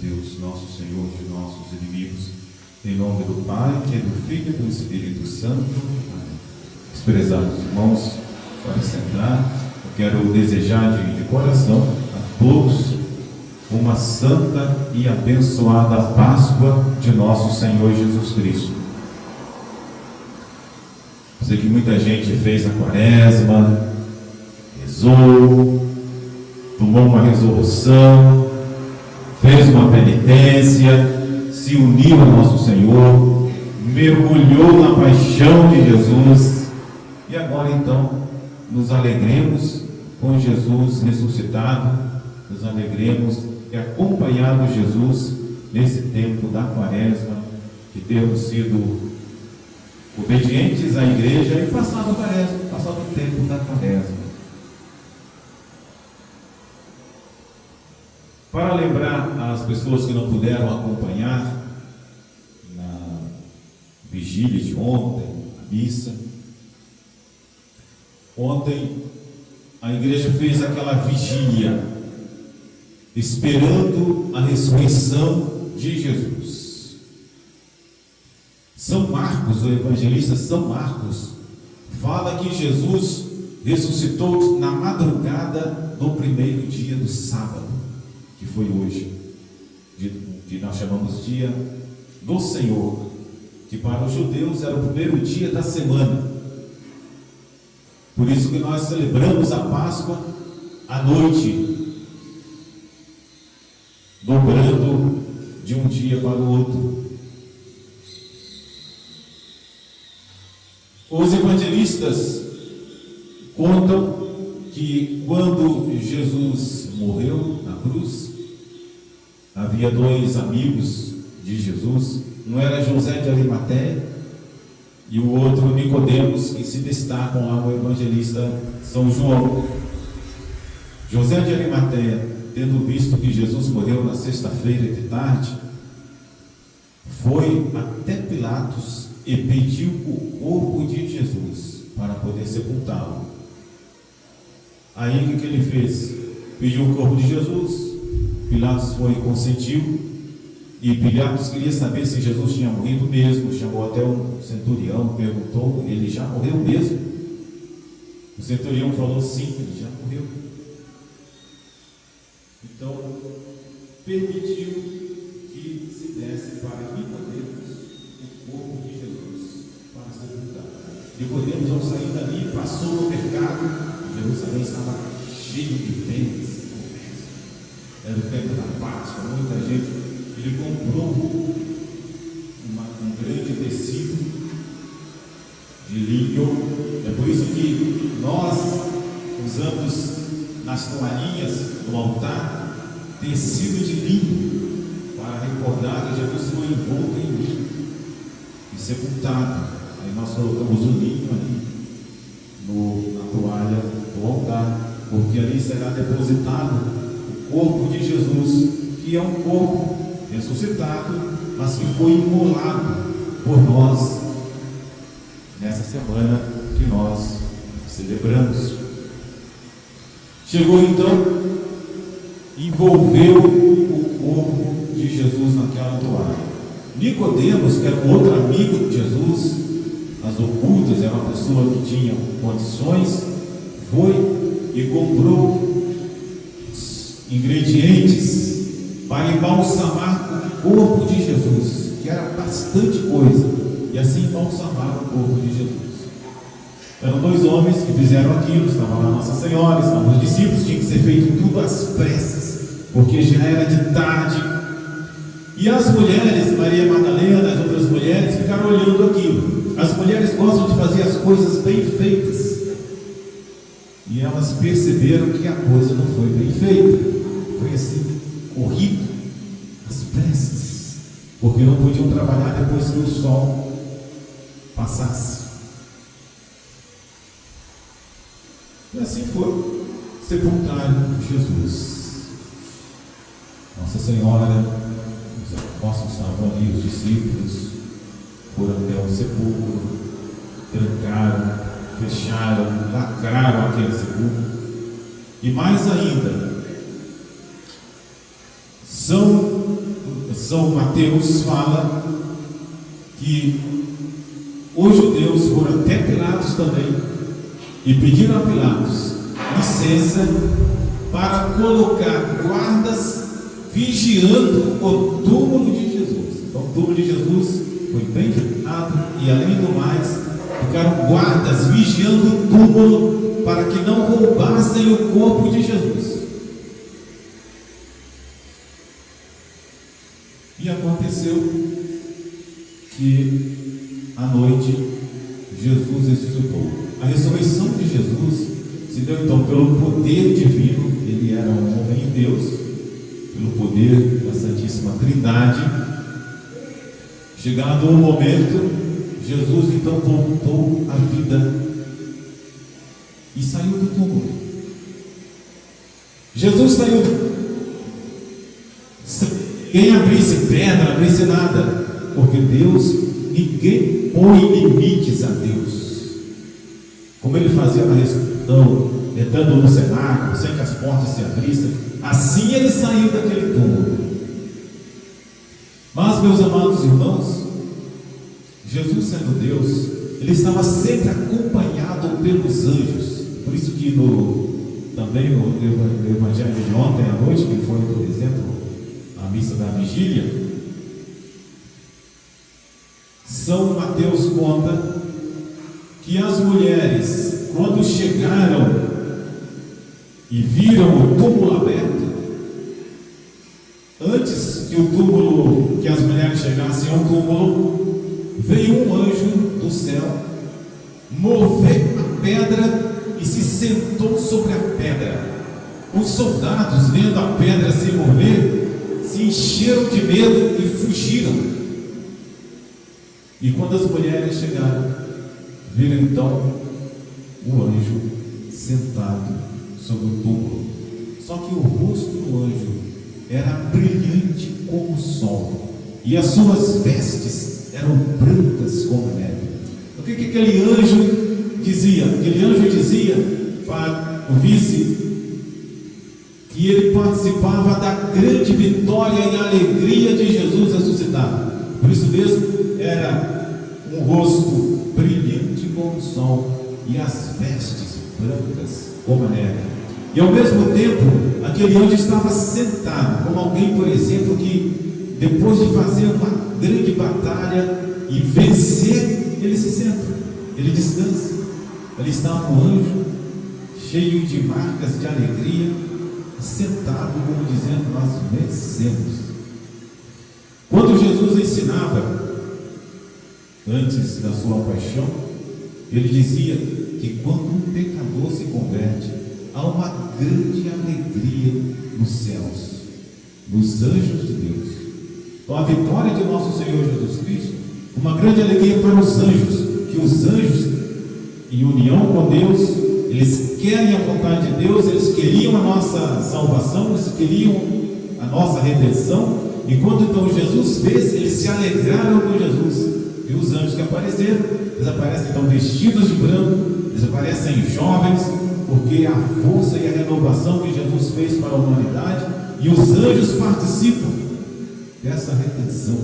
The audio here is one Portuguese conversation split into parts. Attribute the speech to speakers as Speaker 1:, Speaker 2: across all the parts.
Speaker 1: Deus, nosso Senhor, de nossos inimigos. Em nome do Pai, e do Filho e do Espírito Santo. Amém. Os prezados irmãos, pode sentar. Eu quero desejar de coração a todos uma santa e abençoada Páscoa de nosso Senhor Jesus Cristo. Eu sei que muita gente fez a quaresma, rezou, tomou uma resolução, fez uma penitência, se uniu a nosso Senhor, mergulhou na paixão de Jesus, e agora então nos alegremos com Jesus ressuscitado, nos alegremos e acompanhado Jesus nesse tempo da quaresma, que temos sido obedientes à igreja e passado a quaresma, passado o tempo da quaresma. Para lembrar as pessoas que não puderam acompanhar na vigília de ontem, a missa, ontem a igreja fez aquela vigília esperando a ressurreição de Jesus. São Marcos, o evangelista São Marcos, fala que Jesus ressuscitou na madrugada do primeiro dia do sábado, que foi hoje, que nós chamamos de dia do Senhor, que para os judeus era o primeiro dia da semana. Por isso que nós celebramos a Páscoa à noite, dobrando de um dia para o outro. Os evangelistas contam que quando Jesus morreu na cruz, havia dois amigos de Jesus, um era José de Arimateia e o outro Nicodemos, que se destacam lá no evangelista São João. José de Arimateia, tendo visto que Jesus morreu na sexta-feira de tarde, foi até Pilatos e pediu o corpo de Jesus para poder sepultá-lo. Aí o que ele fez? Pediu o corpo de Jesus, Pilatos foi e consentiu, e Pilatos queria saber se Jesus tinha morrido mesmo, chamou até um centurião, perguntou, ele já morreu mesmo? O centurião falou sim, ele já morreu. Então, permitiu que se desse para Nicodemos o corpo de Jesus para sepultar. Nicodemos, ao sair dali, passou no mercado. Jerusalém estava cheio de vendas, era o tempo da Páscoa, muita gente. Ele comprou um grande tecido de linho. É por isso que nós usamos nas toalhinhas do altar tecido de linho, para recordar que Jesus foi envolto em linho e sepultado. Aí nós colocamos o linho ali na toalha do altar, porque ali será depositado o corpo de Jesus, que é um corpo ressuscitado, mas que foi imolado por nós nessa semana que nós celebramos. Chegou então, envolveu o corpo de Jesus naquela toalha. Nicodemos, que era um outro amigo de Jesus, as ocultas, era uma pessoa que tinha condições, foi e comprou ingredientes para embalsamar o corpo de Jesus, que era bastante coisa, e assim embalsamaram o corpo de Jesus. Eram dois homens que fizeram aquilo, estavam lá Nossa Senhora, estavam os discípulos, tinha que ser feito tudo às pressas, porque já era de tarde. E as mulheres, Maria Madalena, as outras mulheres, ficaram olhando aquilo. As mulheres gostam de fazer as coisas bem feitas, e elas perceberam que a coisa não foi bem feita, foi assim, corrido, às pressas, porque não podiam trabalhar depois que o sol passasse. E assim foi sepultar Jesus. Nossa Senhora, os apóstolos estavam ali, os discípulos foram até o sepulcro, trancaram, fecharam, lacraram aquele sepulcro. E mais ainda, São São Mateus fala que os judeus foram até Pilatos também e pediram a Pilatos licença para colocar guardas vigiando o túmulo de Jesus. Então o túmulo de Jesus foi bem fechado e, além do mais, ficaram guardas vigiando o túmulo para que não roubassem o corpo de Jesus. E aconteceu que à noite Jesus ressuscitou. A ressurreição de Jesus se deu então pelo poder divino. Ele era um homem de Deus, pelo poder da Santíssima Trindade. Chegado o momento, Jesus então voltou à vida e saiu do túmulo. Jesus saiu sem ninguém abrisse pedra, abrisse nada, porque ninguém põe limites a Deus. Como ele fazia na ressurreição, entrando no cenáculo, sem que as portas se abrissem, assim ele saiu daquele túmulo. Mas, meus amados irmãos, Jesus, sendo Deus, ele estava sempre acompanhado pelos anjos. Por isso que também no Evangelho de ontem à noite, que foi, por exemplo, a missa da vigília, São Mateus conta que as mulheres, quando chegaram e viram o túmulo aberto, antes que as mulheres chegassem ao túmulo, veio um anjo do céu, moveu a pedra e se sentou sobre a pedra. Os soldados, vendo a pedra se mover, se encheram de medo e fugiram. E quando as mulheres chegaram, viram então o anjo sentado sobre o túmulo. Só que o rosto do anjo era brilhante como o sol, e as suas vestes eram brancas como a neve. O que aquele anjo dizia? Aquele anjo dizia para o vice que ele participava da grande vitória e alegria de Jesus ressuscitado. Por isso mesmo, era um rosto brilhante como o sol e as vestes brancas como a neve. E ao mesmo tempo, aquele anjo estava sentado, como alguém, por exemplo, que depois de fazer uma grande batalha e vencer, ele se senta, ele descansa. Ali estava um anjo, cheio de marcas de alegria, sentado, como dizendo: nós vencemos. Quando Jesus ensinava, antes da sua paixão, ele dizia que quando um pecador se converte, há uma grande alegria nos céus, nos anjos de Deus. Então a vitória de nosso Senhor Jesus Cristo, uma grande alegria para os anjos, que os anjos, em união com Deus, eles querem a vontade de Deus, eles queriam a nossa salvação, eles queriam a nossa redenção. E quando então Jesus fez, eles se alegraram com Jesus. E os anjos que apareceram, eles aparecem então vestidos de branco, eles aparecem jovens, porque a força e a renovação que Jesus fez para a humanidade, e os anjos participam dessa redenção.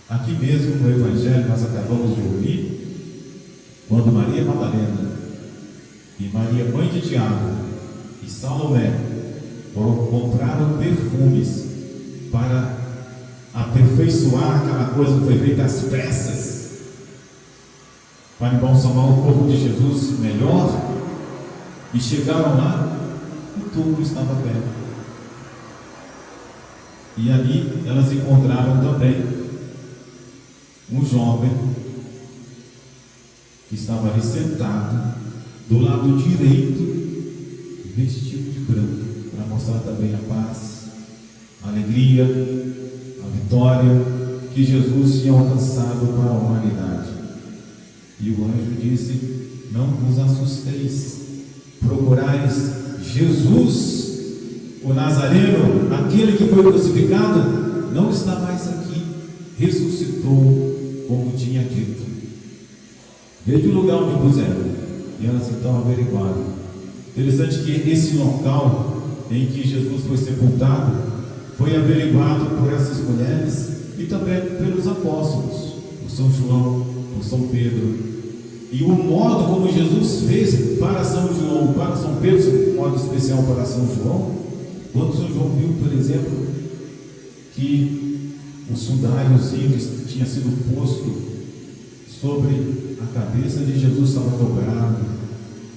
Speaker 1: Aqui mesmo no Evangelho nós acabamos de ouvir, quando Maria Madalena e Maria, mãe de Tiago, e Salomé compraram perfumes para aperfeiçoar aquela coisa que foi feita às pressas, para embalsamar o corpo de Jesus melhor, e chegaram lá, o túmulo estava aberto. E ali elas encontraram também um jovem que estava ali sentado do lado direito, vestido de branco, para mostrar também a paz, a alegria, a vitória que Jesus tinha alcançado para a humanidade. E o anjo disse: não vos assusteis, procurais Jesus, o Nazareno, aquele que foi crucificado, não está mais aqui, ressuscitou, como tinha dito. Veja o lugar onde puseram, e elas então averiguaram. Interessante que esse local em que Jesus foi sepultado foi averiguado por essas mulheres e também pelos apóstolos, por São João, por São Pedro. E o modo como Jesus fez para São João, para São Pedro, um modo especial para São João, quando São João viu, por exemplo, que o sudáriozinho que tinha sido posto sobre a cabeça de Jesus estava dobrado,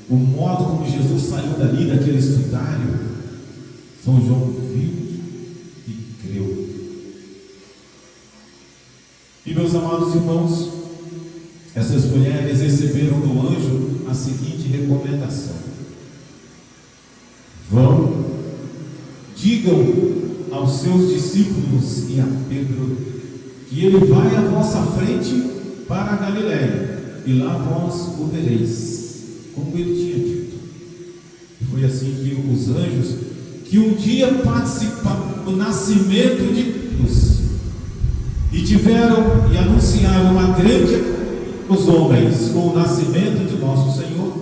Speaker 1: o modo como Jesus saiu dali daquele sudário, São João viu e creu. E meus amados irmãos, essas mulheres receberam do anjo a seguinte recomendação: vão, digam aos seus discípulos e a Pedro que ele vai à vossa frente para a Galiléia, e lá vós o vereis, como ele tinha dito. E foi assim que os anjos, que um dia participaram do nascimento de Deus, e tiveram e anunciaram uma grande os homens com o nascimento de nosso Senhor,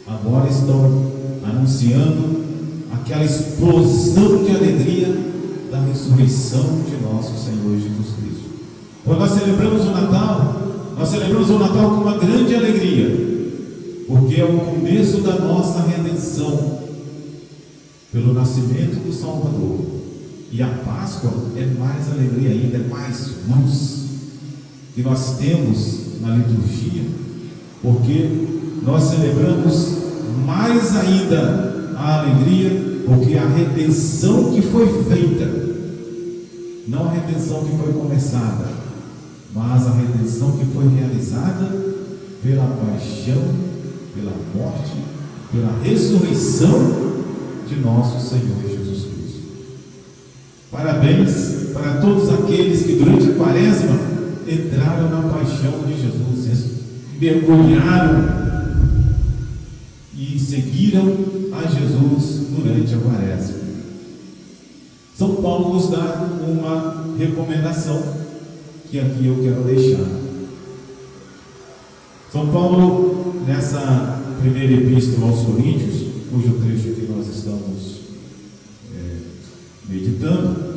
Speaker 1: agora estão anunciando aquela explosão de alegria da ressurreição de nosso Senhor Jesus Cristo. Quando nós celebramos o Natal, nós celebramos o Natal com uma grande alegria, porque é o começo da nossa redenção pelo nascimento do Salvador. E a Páscoa é mais alegria ainda, é mais luz que nós temos na liturgia, porque nós celebramos mais ainda a alegria, porque a redenção que foi feita, não a redenção que foi começada, mas a redenção que foi realizada pela paixão, pela morte, pela ressurreição de nosso Senhor Jesus Cristo. Parabéns para todos aqueles que durante a Quaresma entraram na paixão de Jesus, mergulharam e seguiram a Jesus durante a Quaresma. São Paulo nos dá uma recomendação que aqui eu quero deixar. São Paulo, nessa primeira epístola aos Coríntios, cujo trecho que nós estamos meditando,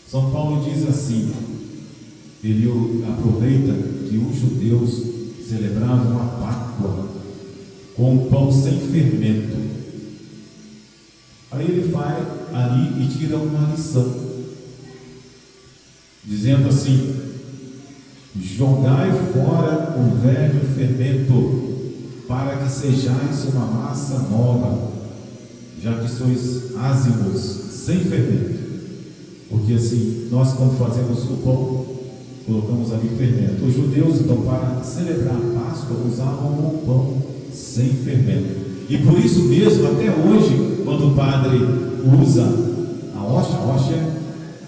Speaker 1: São Paulo diz assim: ele aproveita que os judeus celebravam a Páscoa com o pão sem fermento. Aí ele vai ali e tira uma lição, dizendo assim: jogai fora o velho fermento, para que sejais uma massa nova, já que sois ázimos, sem fermento. Porque assim, nós quando fazemos o pão, colocamos ali fermento. Os judeus, então, para celebrar a Páscoa, usavam o pão sem fermento. E por isso mesmo, até hoje, quando o padre usa a hóstia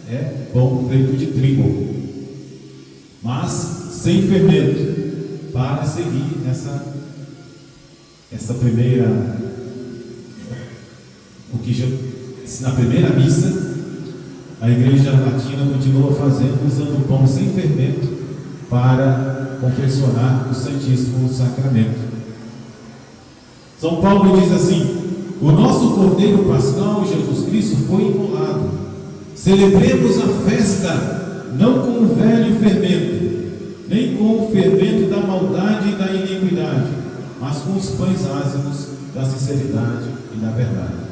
Speaker 1: é pão feito de trigo, mas sem fermento, para seguir essa primeira, na primeira missa, a igreja latina continua fazendo, usando o pão sem fermento para confeccionar o Santíssimo Sacramento. São Paulo diz assim: o nosso Cordeiro Pascal, Jesus Cristo, foi imolado. Celebremos a festa, não com o velho fermento, nem com o fermento da maldade e da iniquidade, mas com os pães ázimos da sinceridade e da verdade.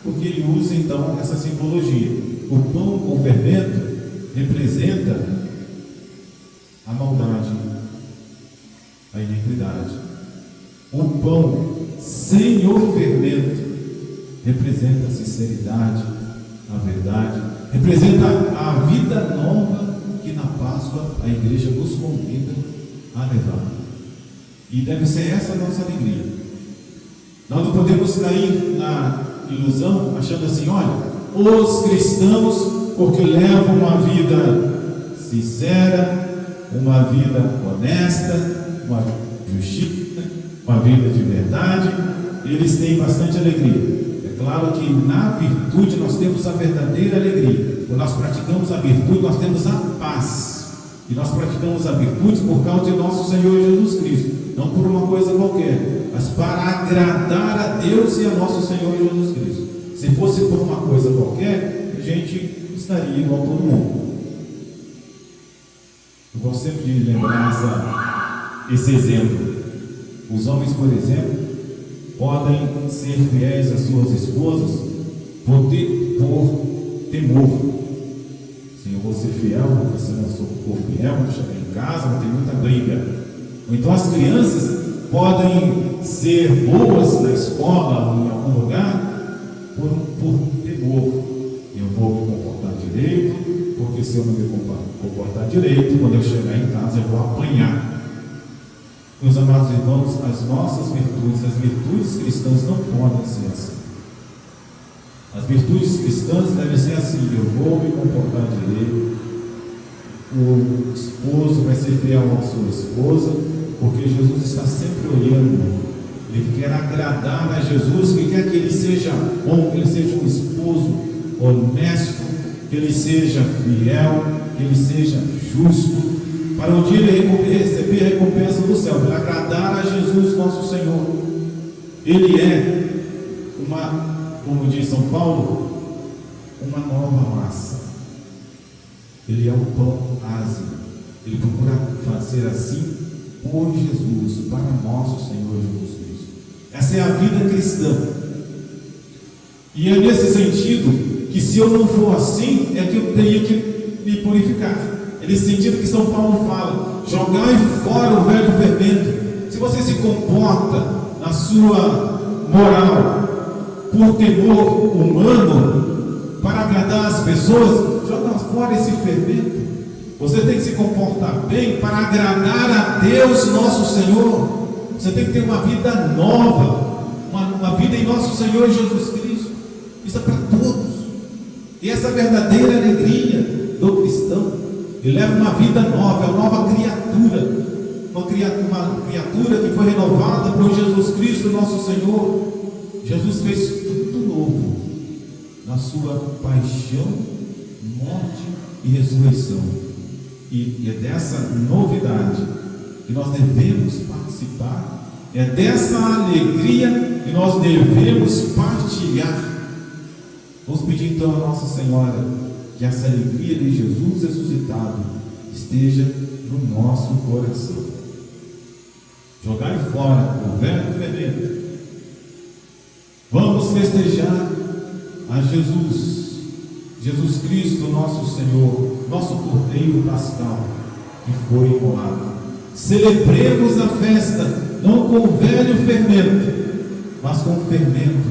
Speaker 1: Porque ele usa então essa simbologia. O pão com fermento representa a maldade, a iniquidade. O pão sem o fermento representa a sinceridade, a verdade, representa a vida nova que na Páscoa a igreja nos convida a levar. E deve ser essa a nossa alegria. Nós não podemos cair na ilusão achando assim: olha, os cristãos, porque levam uma vida sincera, uma vida honesta, uma justiça, uma vida de verdade, eles têm bastante alegria. É claro que na virtude nós temos a verdadeira alegria. Quando nós praticamos a virtude, nós temos a paz. E nós praticamos a virtude por causa de nosso Senhor Jesus Cristo, não por uma coisa qualquer, mas para agradar a Deus e a nosso Senhor Jesus Cristo. Se fosse por uma coisa qualquer, a gente estaria igual todo mundo. Eu gosto sempre de lembrar esse exemplo. Os homens, por exemplo, podem ser fiéis às suas esposas por temor. Se eu vou ser fiel, porque se eu não for fiel, vou chegar em casa, vou ter muita briga. Ou então as crianças podem ser boas na escola ou em algum lugar por temor. Eu vou me comportar direito, porque se eu não me comportar direito, quando eu chegar em casa eu vou apanhar. Meus amados irmãos, as nossas virtudes, as virtudes cristãs não podem ser assim. As virtudes cristãs devem ser assim: eu vou me comportar direito, o esposo vai ser fiel à sua esposa, porque Jesus está sempre olhando, ele quer agradar a Jesus, que quer que ele seja bom, que ele seja um esposo honesto, que ele seja fiel, que ele seja justo, para um dia ele receber a recompensa do céu, para agradar a Jesus nosso Senhor. Ele é como diz São Paulo, uma nova massa. Ele é o pão ázido. Ele procura fazer assim por Jesus, para nosso Senhor Jesus Cristo. Essa é a vida cristã. E é nesse sentido que, se eu não for assim, é que eu tenho que me purificar. É nesse sentido que São Paulo fala: jogai fora o velho fermento. Se você se comporta na sua moral por temor humano, para agradar as pessoas, joga fora esse fermento. Você tem que se comportar bem para agradar a Deus nosso Senhor. Você tem que ter uma vida nova, uma vida em nosso Senhor Jesus Cristo. Isso é para todos. E essa verdadeira alegria do cristão, ele leva uma vida nova, é uma nova criatura, uma criatura que foi renovada por Jesus Cristo nosso Senhor. Jesus fez tudo novo na sua paixão, morte e ressurreição. E é dessa novidade que nós devemos participar, é dessa alegria que nós devemos partilhar. Vamos pedir então a Nossa Senhora que essa alegria de Jesus ressuscitado esteja no nosso coração. Jogai fora o velho fermento. Vamos festejar a Jesus Cristo, nosso Senhor, nosso Cordeiro Pascal, que foi imolado. Celebremos a festa, não com o velho fermento, mas com o fermento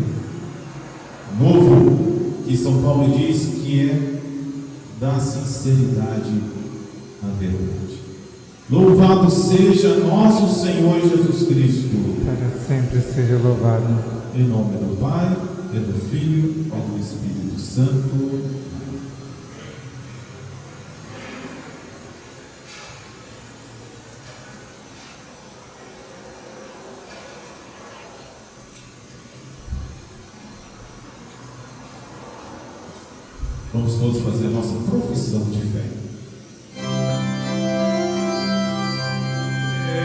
Speaker 1: novo, que São Paulo diz que é da sinceridade à verdade. Louvado seja nosso Senhor Jesus Cristo.
Speaker 2: Para sempre seja louvado.
Speaker 1: Em nome do Pai, e do Filho, e do Espírito Santo. Vamos todos fazer a nossa profissão de fé.